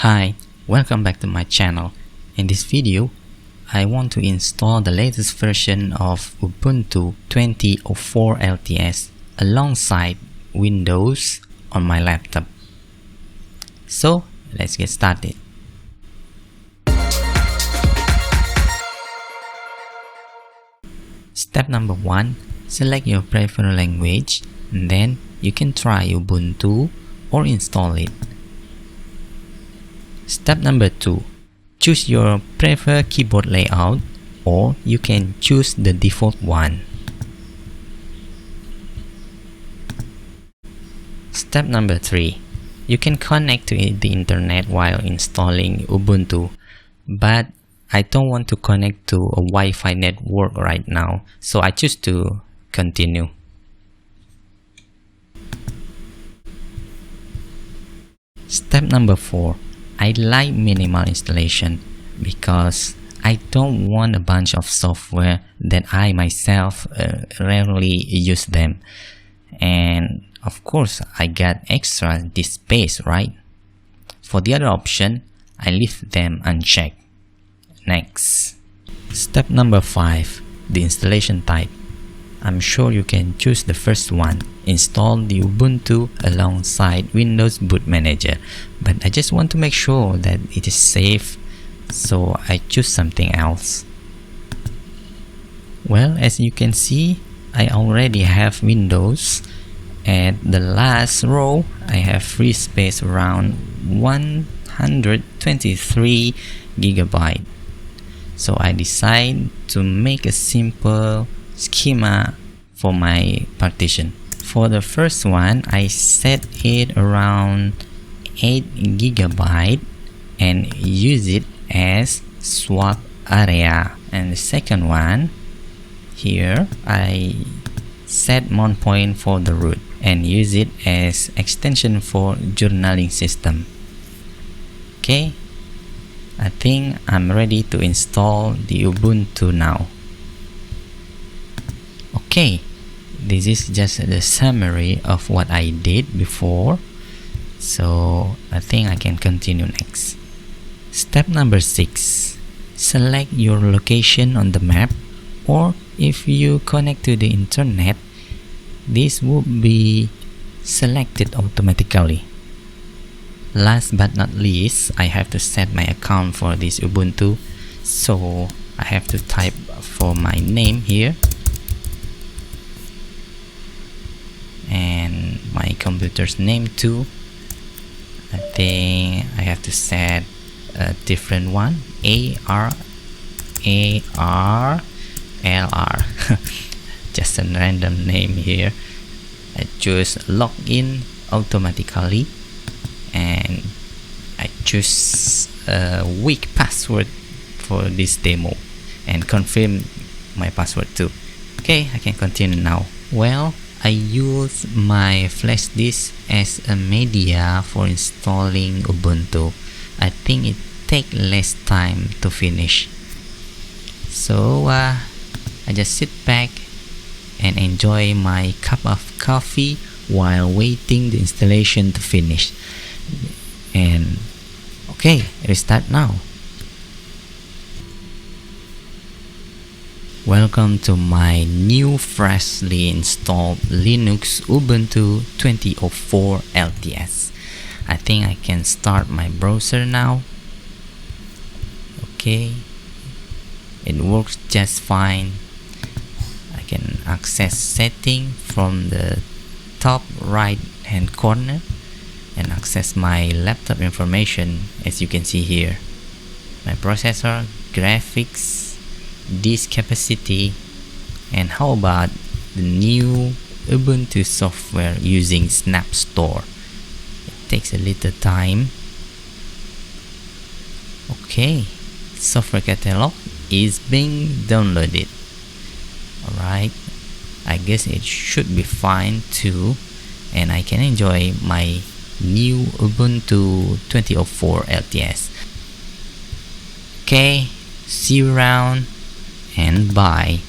Hi, welcome back to my channel. In this video, I want to install the latest version of Ubuntu 20.04 LTS alongside Windows on my laptop. So let's get started. Step number 1, select your preferred language and then you can try Ubuntu or install it. Step number 2, choose your preferred keyboard layout or you can choose the default one. Step number 3, you can connect to the internet while installing Ubuntu, but I don't want to connect to a Wi-Fi network right now, so I choose to continue. Step number 4, I like minimal installation because I don't want a bunch of software that I myself rarely use them, and of course I got extra disk space, right? For the other option, I leave them unchecked. Next, step number 5, the installation type. I'm sure you can choose the first one, install the Ubuntu alongside Windows Boot Manager, but I just want to make sure that it is safe, so I choose something else. Well, as you can see, I already have Windows. At the last row, I have free space around 123 GB. So I decide to make a simple schema for my partition. For the first one, I set it around 8 GB and use it as swap area. And the second one, here I set mount point for the root and use it as extension for journaling system. Okay, I think I'm ready to install the Ubuntu now. Okay, this is just the summary of what I did before, so I think I can continue next. Step number 6, select your location on the map, or if you connect to the internet, this will be selected automatically. Last but not least, I have to set my account for this Ubuntu, so I have to type for my name here and my computer's name too. I think I have to set a different one, ARLR just a random name here. I choose login automatically and I choose a weak password for this demo and confirm my password too. Okay, I can continue now. Well, I use my flash disk as a media for installing Ubuntu. I think it takes less time to finish. So I just sit back and enjoy my cup of coffee while waiting the installation to finish. And okay, restart now. Welcome to my new freshly installed Linux Ubuntu 20.04 LTS. I think I can start my browser now. Okay, it works just fine. I can access settings from the top right hand corner and access my laptop information, as you can see here. My processor, graphics, disk capacity, and how about the new Ubuntu software using Snap Store. It takes a little time. Okay, software catalog is being downloaded. Alright, I guess it should be fine too, and I can enjoy my new Ubuntu 20.04 LTS. Okay, see you around and bye.